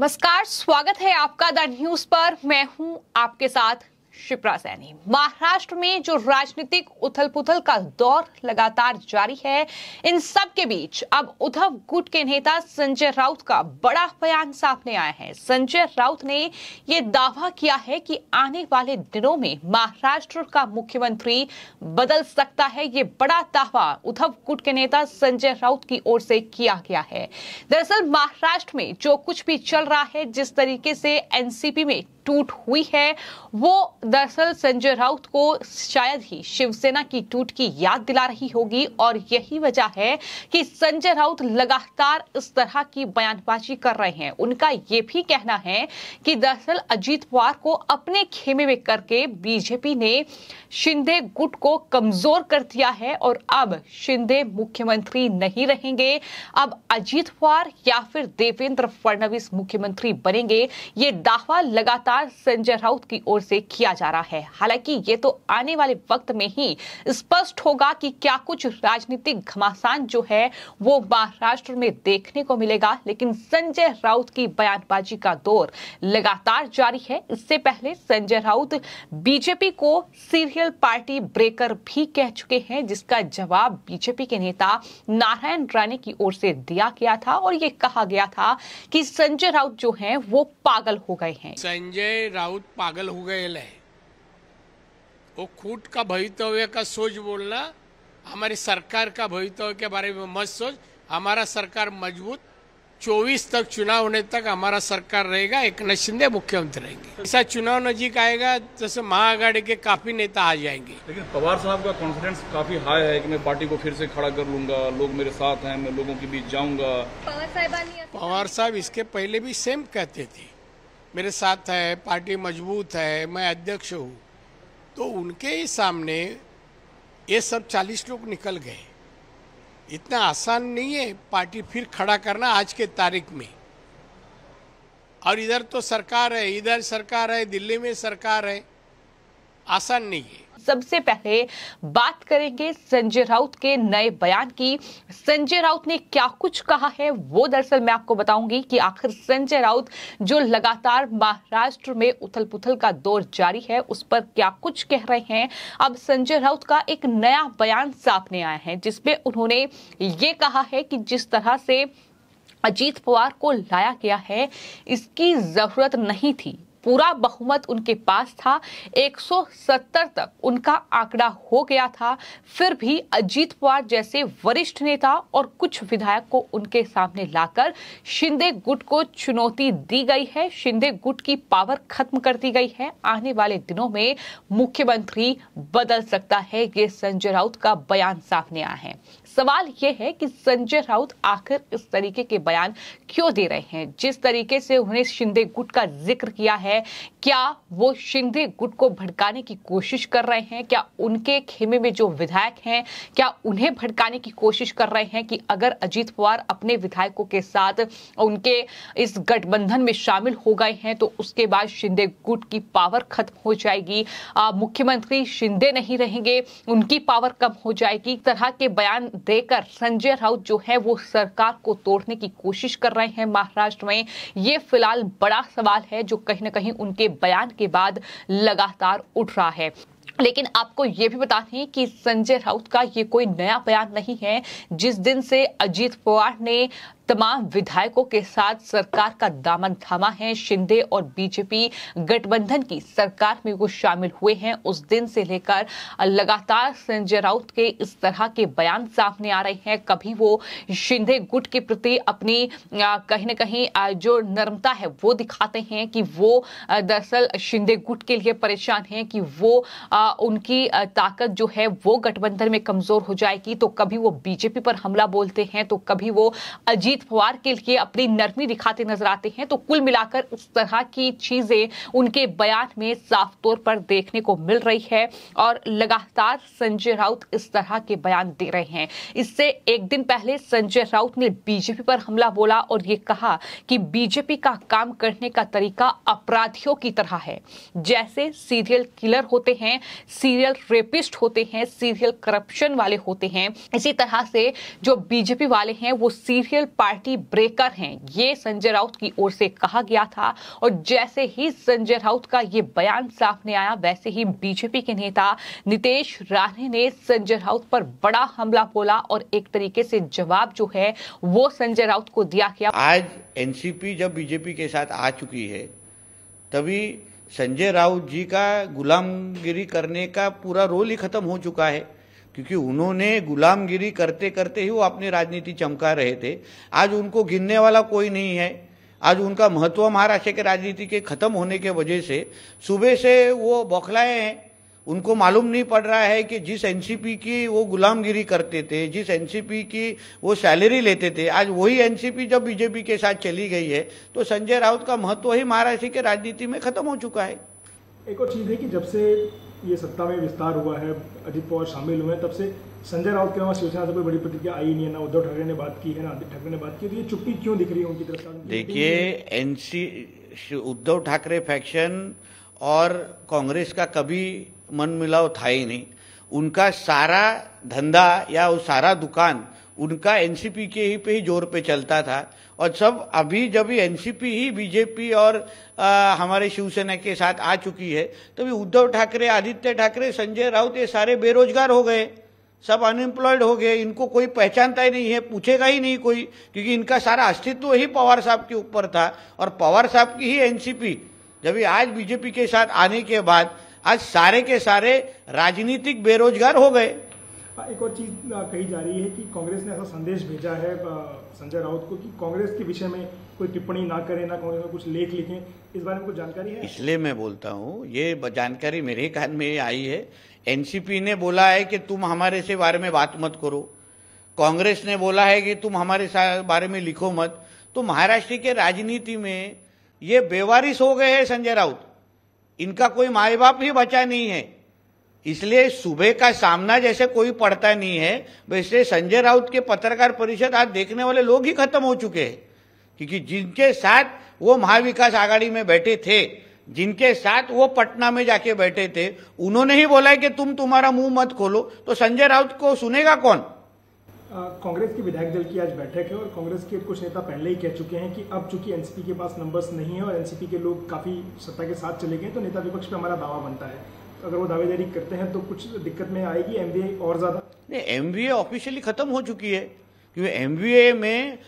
नमस्कार, स्वागत है आपका द न्यूज पर। मैं हूं आपके साथ शिप्रा सैनी। महाराष्ट्र में जो राजनीतिक उथल-पुथल का दौर लगातार जारी है, इन सब के बीच अब उद्धव गुट के नेता संजय राउत का बड़ा बयान सामने आया है। संजय राउत ने ये दावा किया है कि आने वाले दिनों में महाराष्ट्र का मुख्यमंत्री बदल सकता है। ये बड़ा दावा उद्धव गुट के नेता संजय राउत की ओर से किया गया है। दरअसल महाराष्ट्र में जो कुछ भी चल रहा है, जिस तरीके से एनसीपी में टूट हुई है, वो दरअसल संजय राउत को शायद ही शिवसेना की टूट की याद दिला रही होगी और यही वजह है कि संजय राउत लगातार इस तरह की बयानबाजी कर रहे हैं। उनका ये भी कहना है कि दरअसल अजीत पवार को अपने खेमे में करके बीजेपी ने शिंदे गुट को कमजोर कर दिया है और अब शिंदे मुख्यमंत्री नहीं रहेंगे। अब अजीत पवार या फिर देवेंद्र फडणवीस मुख्यमंत्री बनेंगे। ये दावा लगातार संजय राउत की ओर से किया जा रहा है। हालांकि ये तो आने वाले वक्त में ही स्पष्ट होगा कि क्या कुछ राजनीतिक घमासान जो है वो महाराष्ट्र में देखने को मिलेगा, लेकिन संजय राउत की बयानबाजी का दौर लगातार जारी है। इससे पहले संजय राउत बीजेपी को सीरियल पार्टी ब्रेकर भी कह चुके हैं, जिसका जवाब बीजेपी के नेता नारायण राणे की ओर से दिया गया था और ये कहा गया था कि संजय राउत जो हैं वो पागल हो गए हैं। संजय राउत पागल हो गए है। वो खुद का भवितव्य का सोच बोलना, हमारी सरकार का भवितव्य के बारे में मत सोच। हमारा सरकार मजबूत, 24 तक चुनाव होने तक हमारा सरकार रहेगा, एकनाथ शिंदे मुख्यमंत्री रहेंगे। ऐसा चुनाव नजीक आएगा जैसे महाआघाड़ी के काफी नेता आ जाएंगे। लेकिन पवार साहब का कॉन्फिडेंस काफी हाई है कि मैं पार्टी को फिर से खड़ा कर लूंगा, लोग मेरे साथ हैं, मैं लोगों के बीच जाऊंगा। पवार साहब इसके पहले भी सेम कहते थे, मेरे साथ है, पार्टी मजबूत है, मैं अध्यक्ष हूँ। तो उनके ही सामने ये सब 40 लोग निकल गए। इतना आसान नहीं है पार्टी फिर खड़ा करना आज के तारीख में। और इधर तो सरकार है, इधर सरकार है, दिल्ली में सरकार है, आसान नहीं है। सबसे पहले बात करेंगे संजय राउत के नए बयान की। संजय राउत ने क्या कुछ कहा है वो दरअसल मैं आपको बताऊंगी कि आखिर संजय राउत जो लगातार महाराष्ट्र में उथल-पुथल का दौर जारी है उस पर क्या कुछ कह रहे हैं। अब संजय राउत का एक नया बयान सामने आया है, जिसमें उन्होंने ये कहा है कि जिस तरह से अजीत पवार को लाया गया है, इसकी जरूरत नहीं थी। पूरा बहुमत उनके पास था, 170 तक उनका आंकड़ा हो गया था। फिर भी अजीत पवार जैसे वरिष्ठ नेता और कुछ विधायक को उनके सामने लाकर शिंदे गुट को चुनौती दी गई है। शिंदे गुट की पावर खत्म कर दी गई है। आने वाले दिनों में मुख्यमंत्री बदल सकता है, ये संजय राउत का बयान सामने आया है। सवाल यह है कि संजय राउत आखिर इस तरीके के बयान क्यों दे रहे हैं। जिस तरीके से उन्होंने शिंदे गुट का जिक्र किया है, क्या वो शिंदे गुट को भड़काने की कोशिश कर रहे हैं? क्या उनके खेमे में जो विधायक हैं, क्या उन्हें भड़काने की कोशिश कर रहे हैं कि अगर अजीत पवार अपने विधायकों के साथ उनके इस गठबंधन में शामिल हो गए हैं तो उसके बाद शिंदे गुट की पावर खत्म हो जाएगी, मुख्यमंत्री शिंदे नहीं रहेंगे, उनकी पावर कम हो जाएगी। तरह के बयान देकर संजय राउत जो है वो सरकार को तोड़ने की कोशिश कर रहे हैं महाराष्ट्र में। ये फिलहाल बड़ा सवाल है जो कहीं ना कहीं उनके बयान के बाद लगातार उठ रहा है। लेकिन आपको ये भी बता दें कि संजय राउत का ये कोई नया बयान नहीं है। जिस दिन से अजीत पवार ने तमाम विधायकों के साथ सरकार का दामन थामा है, शिंदे और बीजेपी गठबंधन की सरकार में वो शामिल हुए हैं, उस दिन से लेकर लगातार संजय राउत के इस तरह के बयान सामने आ रहे हैं। कभी वो शिंदे गुट के प्रति अपनी कहीं ना कहीं जो नर्मता है वो दिखाते हैं कि वो दरअसल शिंदे गुट के लिए परेशान हैं कि वो उनकी ताकत जो है वो गठबंधन में कमजोर हो जाएगी। तो कभी वो बीजेपी पर हमला बोलते हैं, तो कभी वो अजीत पवार के लिए अपनी नरमी दिखाते नजर आते हैं। तो कुल मिलाकर इस तरह की चीजें उनके बयान में साफ तौर पर देखने को मिल रही है और लगातार संजय राउत इस तरह के बयान दे रहे हैं। इससे एक दिन पहले संजय राउत ने बीजेपी पर हमला बोला और ये कहा कि बीजेपी का काम करने का तरीका अपराधियों की तरह है, जैसे सीरियल किलर होते हैं, सीरियल रेपिस्ट होते हैं, सीरियल करप्शन वाले होते हैं। इसी तरह से जो बीजेपी वाले हैं वो सीरियल पार्टी ब्रेकर हैं, ये संजय राउत की ओर से कहा गया था। और जैसे ही संजय राउत का ये बयान सामने आया, वैसे ही बीजेपी के नेता नीतीश राणे ने संजय राउत पर बड़ा हमला बोला और एक तरीके से जवाब जो है वो संजय राउत को दिया गया। आज एनसीपी जब बीजेपी के साथ आ चुकी है, तभी संजय राउत जी का गुलामगिरी करने का पूरा रोल ही खत्म हो चुका है, क्योंकि उन्होंने गुलामगिरी करते करते ही वो अपनी राजनीति चमका रहे थे। आज उनको गिनने वाला कोई नहीं है। आज उनका महत्व महाराष्ट्र के राजनीति के खत्म होने के वजह से सुबह से वो बौखलाए हैं। उनको मालूम नहीं पड़ रहा है कि जिस एनसीपी की वो गुलामगिरी करते थे, जिस एनसीपी की वो सैलरी लेते थे, आज वही एनसीपी जब बीजेपी के साथ चली गई है तो संजय राउत का महत्व ही महाराष्ट्र के राजनीति में खत्म हो चुका है। एक और चीज़ है कि जब से ये सत्ता में विस्तार हुआ है, अजित पवार शामिल हुए हैं, तब से संजय राउत के अलावा शिवसेना से कोई बड़ी प्रतिक्रिया आई नहीं है। ना उद्धव ठाकरे ने बात की है, ना आदित्य ठाकरे ने बात की। तो ये चुप्पी क्यों दिख रही है उनकी तरफ से? देखिए, उद्धव ठाकरे फैक्शन और कांग्रेस का कभी मन मिलाव था ही नहीं। उनका सारा धंधा या वो सारा दुकान उनका एनसीपी के ही पे ही जोर पे चलता था। और सब अभी जब एनसीपी ही बीजेपी और हमारे शिवसेना के साथ आ चुकी है, तभी उद्धव ठाकरे, आदित्य ठाकरे, संजय राउत ये सारे बेरोजगार हो गए, सब अनएम्प्लॉयड हो गए। इनको कोई पहचानता ही नहीं है, पूछेगा ही नहीं कोई, क्योंकि इनका सारा अस्तित्व ही पवार साहब के ऊपर था और पवार साहब की ही एनसीपी जब आज बीजेपी के साथ आने के बाद आज सारे के सारे राजनीतिक बेरोजगार हो गए। एक और चीज कही जा रही है कि कांग्रेस ने ऐसा संदेश भेजा है संजय राउत को कि कांग्रेस के विषय में कोई टिप्पणी ना करें, ना कांग्रेस में कुछ लेख लिखें। इस बारे में कुछ जानकारी है? इसलिए मैं बोलता हूँ, ये जानकारी मेरे कान में आई है। एनसीपी ने बोला है कि तुम हमारे से बारे में बात मत करो, कांग्रेस ने बोला है कि तुम हमारे बारे में लिखो मत। तो महाराष्ट्र के राजनीति में ये बेवारिस हो गए हैं संजय राउत, इनका कोई माए बाप ही बचा नहीं है। इसलिए सुबह का सामना जैसे कोई पढ़ता नहीं है, वैसे संजय राउत के पत्रकार परिषद आज देखने वाले लोग ही खत्म हो चुके हैं। क्योंकि जिनके साथ वो महाविकास आघाड़ी में बैठे थे, जिनके साथ वो पटना में जाके बैठे थे, उन्होंने ही बोला है कि तुम तुम्हारा मुंह मत खोलो, तो संजय राउत को सुनेगा कौन? कांग्रेस की विधायक दल की आज बैठक है और कांग्रेस के कुछ नेता पहले ही कह चुके हैं कि अब चूंकि एनसीपी के पास नंबर्स नहीं है और एनसीपी के लोग काफी सत्ता के साथ चले गए, तो नेता विपक्ष पे हमारा दावा बनता है। अगर वो दावेदारी करते हैं तो कुछ दिक्कत में आएगी एमवीए और ज्यादा? नहीं, एमवीए ऑफिशियली खत्म हो चुकी है, क्योंकि एमवीए में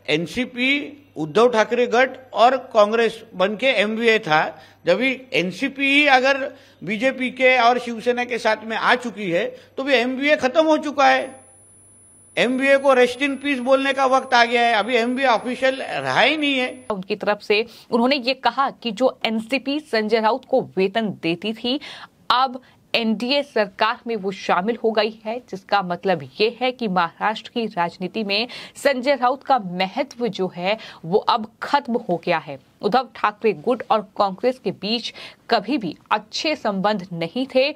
एनसीपी, उद्धव ठाकरे गठ और कांग्रेस बन के एमवीए था। जब भी एनसीपी ही अगर बीजेपी के और शिवसेना के साथ में आ चुकी है तो भी एमवीए खत्म हो चुका है। एमवीए को रेस्ट इन पीस बोलने का वक्त आ गया है। अभी एमवीए ऑफिशियल रहा ही नहीं है। उनकी तरफ से उन्होंने ये कहा कि जो एनसीपी संजय राउत को वेतन देती थी, अब एनडीए सरकार में वो शामिल हो गई है, जिसका मतलब ये है कि महाराष्ट्र की राजनीति में संजय राउत का महत्व जो है वो अब खत्म हो गया है। उद्धव ठाकरे गुट और कांग्रेस के बीच कभी भी अच्छे संबंध नहीं थे।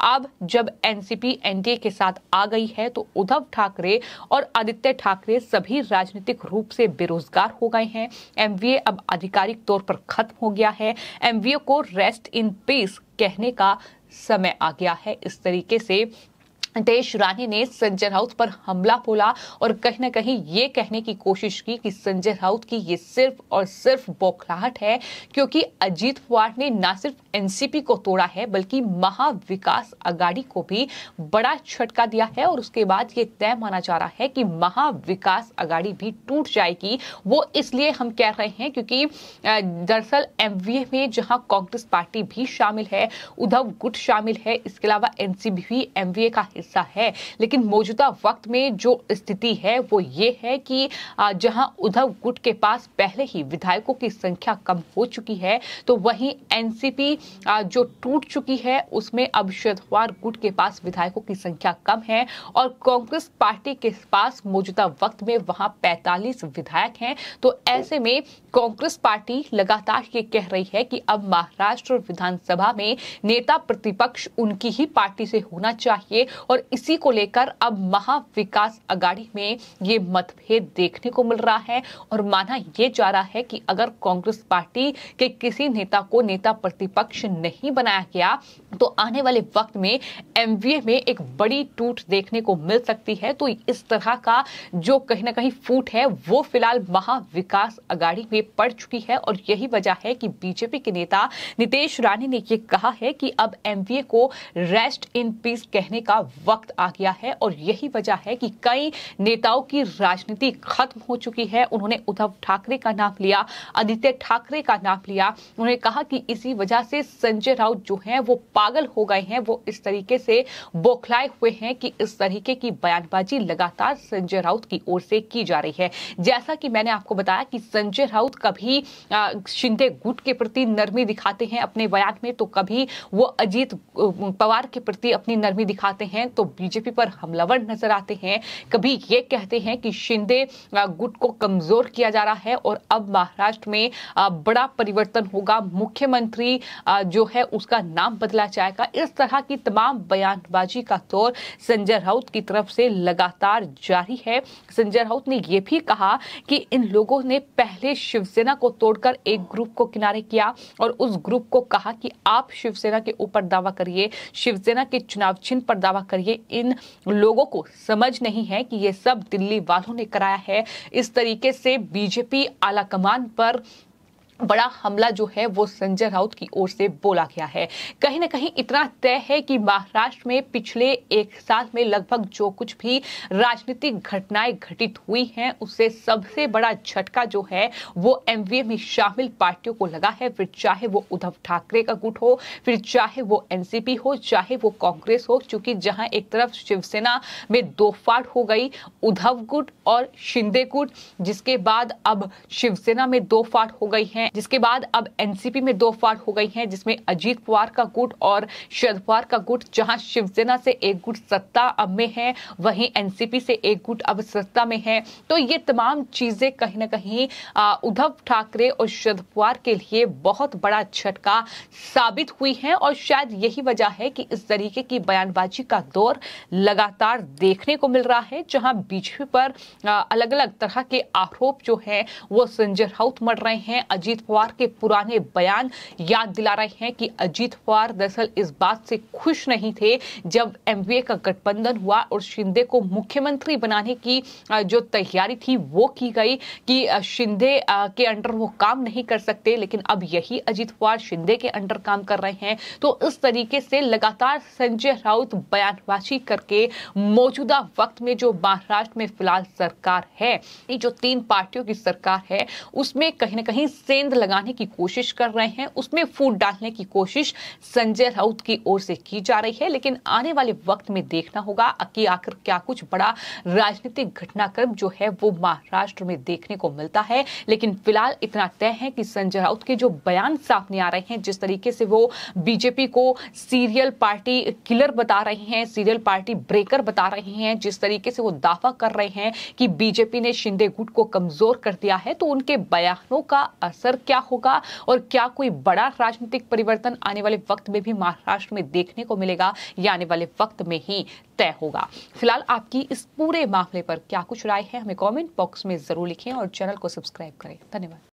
अब जब एनसीपी एनडीए के साथ आ गई है तो उद्धव ठाकरे और आदित्य ठाकरे सभी राजनीतिक रूप से बेरोजगार हो गए हैं। एमवीए अब आधिकारिक तौर पर खत्म हो गया है। एमवीए को रेस्ट इन पीस कहने का समय आ गया है। इस तरीके से नीतीश राणे ने संजय राउत पर हमला बोला और कहीं न कहीं ये कहने की कोशिश की कि संजय राउत की ये सिर्फ और सिर्फ बौखलाहट है, क्योंकि अजित पवार ने न सिर्फ एनसीपी को तोड़ा है बल्कि महाविकास आघाड़ी को भी बड़ा झटका दिया है। और उसके बाद ये तय माना जा रहा है कि महाविकास आघाड़ी भी टूट जाएगी। वो इसलिए हम कह रहे हैं क्योंकि दरअसल एमवीए में जहां कांग्रेस पार्टी भी शामिल है, उद्धव गुट शामिल है, इसके अलावा एनसीपी भी एमवीए का हिस्सा है। लेकिन मौजूदा वक्त में जो स्थिति है वो ये है कि जहां उद्धव गुट के पास पहले ही विधायकों की संख्या कम हो चुकी है, तो वहीं एनसीपी जो टूट चुकी है उसमें अब शरद पवार गुट के पास विधायकों की संख्या कम है और कांग्रेस पार्टी के पास मौजूदा वक्त में वहां 45 विधायक हैं। तो ऐसे में कांग्रेस पार्टी लगातार ये कह रही है कि अब महाराष्ट्र विधानसभा में नेता प्रतिपक्ष उनकी ही पार्टी से होना चाहिए और इसी को लेकर अब महाविकास अघाड़ी में ये मतभेद देखने को मिल रहा है और माना यह जा रहा है कि अगर कांग्रेस पार्टी के किसी नेता को नेता प्रतिपक्ष नहीं बनाया गया तो आने वाले वक्त में एमवीए में एक बड़ी टूट देखने को मिल सकती है। तो इस तरह का जो कहीं ना कहीं फूट है वो फिलहाल महाविकास अघाड़ी में पड़ चुकी है और यही वजह है कि बीजेपी के नेता नितेश राणे ने यह कहा है कि अब एमवीए को रेस्ट इन पीस कहने का वक्त आ गया है और यही वजह है कि कई नेताओं की राजनीति खत्म हो चुकी है। उन्होंने उद्धव ठाकरे का नाम लिया, आदित्य ठाकरे का नाम लिया। उन्होंने कहा कि इसी वजह से संजय राउत जो हैं वो पागल हो गए हैं, वो इस तरीके से बौखलाए हुए हैं कि इस तरीके की बयानबाजी लगातार संजय राउत की ओर से की जा रही है। जैसा कि मैंने आपको बताया कि संजय राउत कभी शिंदे गुट के प्रति नरमी दिखाते हैं अपने बयान में, तो कभी वो अजीत पवार के प्रति अपनी नरमी दिखाते हैं तो बीजेपी पर हमलावर नजर आते हैं। कभी ये कहते हैं कि शिंदे गुट को कमजोर किया जा रहा है और अब महाराष्ट्र में बड़ा परिवर्तन होगा, मुख्यमंत्री जो है उसका नाम बदला जाएगा। इस तरह की तमाम बयानबाजी का दौर संजय राउत की तरफ से लगातार जारी है। संजय राउत ने यह भी कहा कि इन लोगों ने पहले शिवसेना को तोड़कर एक ग्रुप को किनारे किया और उस ग्रुप को कहा कि आप शिवसेना के ऊपर दावा करिए, शिवसेना के चुनाव चिन्ह पर दावा करिए। इन लोगों को समझ नहीं है कि ये सब दिल्ली वालों ने कराया है। इस तरीके से बीजेपी आलाकमान पर बड़ा हमला जो है वो संजय राउत की ओर से बोला गया है। कहीं ना कहीं इतना तय है कि महाराष्ट्र में पिछले एक साल में लगभग जो कुछ भी राजनीतिक घटनाएं घटित हुई हैं उससे सबसे बड़ा झटका जो है वो एमवीए में शामिल पार्टियों को लगा है। फिर चाहे वो उद्धव ठाकरे का गुट हो, फिर चाहे वो एनसीपी हो, चाहे वो कांग्रेस हो, क्योंकि जहां एक तरफ शिवसेना में दो फाड़ हो गई, उद्धव गुट और शिंदे गुट, जिसके बाद अब शिवसेना में दो फाड़ हो गई है, जिसके बाद अब एनसीपी में दो फाड़ हो गई हैं, जिसमें अजीत पवार का गुट और शरद पवार का गुट। जहां शिवसेना से एक गुट सत्ता में है, वहीं एनसीपी से एक गुट अब सत्ता में है। तो ये तमाम चीजें कहीं ना कहीं उद्धव ठाकरे और शरद पवार के लिए बहुत बड़ा झटका साबित हुई है और शायद यही वजह है कि इस तरीके की बयानबाजी का दौर लगातार देखने को मिल रहा है, जहां बीजेपी पर अलग अलग तरह के आरोप जो है वो संजय राउत मढ़ रहे हैं। अजीत पवार के पुराने बयान याद दिला रहे हैं कि अजीत पवार दरअसल इस बात से खुश नहीं थे जब एमवीए का गठबंधन हुआ और शिंदे को मुख्यमंत्री बनाने की जो तैयारी थी वो की गई कि शिंदे के अंडर वो काम नहीं कर सकते, लेकिन अब यही अजीत पवार शिंदे के अंडर काम कर रहे हैं। तो इस तरीके से लगातार संजय राउत बयानबाजी करके मौजूदा वक्त में जो महाराष्ट्र में फिलहाल सरकार है, ये जो 3 पार्टियों की सरकार है, उसमें कहीं ना कहीं सेंध लगाने की कोशिश कर रहे हैं, उसमें फूट डालने की कोशिश संजय राउत की ओर से की जा रही है। लेकिन आने वाले वक्त में देखना होगा कि आखिर क्या कुछ बड़ा राजनीतिक घटनाक्रम जो है वो महाराष्ट्र में देखने को मिलता है। लेकिन फिलहाल इतना तय है कि संजय राउत के जो बयान सामने आ रहे हैं, जिस तरीके से वो बीजेपी को सीरियल पार्टी किलर बता रहे हैं, सीरियल पार्टी ब्रेकर बता रहे हैं, जिस तरीके से वो दावा कर रहे हैं कि बीजेपी ने शिंदे गुट को कमजोर कर दिया है, तो उनके बयानों का असर क्या होगा और क्या कोई बड़ा राजनीतिक परिवर्तन आने वाले वक्त में भी महाराष्ट्र में देखने को मिलेगा, या आने वाले वक्त में ही तय होगा। फिलहाल आपकी इस पूरे मामले पर क्या कुछ राय है, हमें कमेंट बॉक्स में जरूर लिखें और चैनल को सब्सक्राइब करें। धन्यवाद।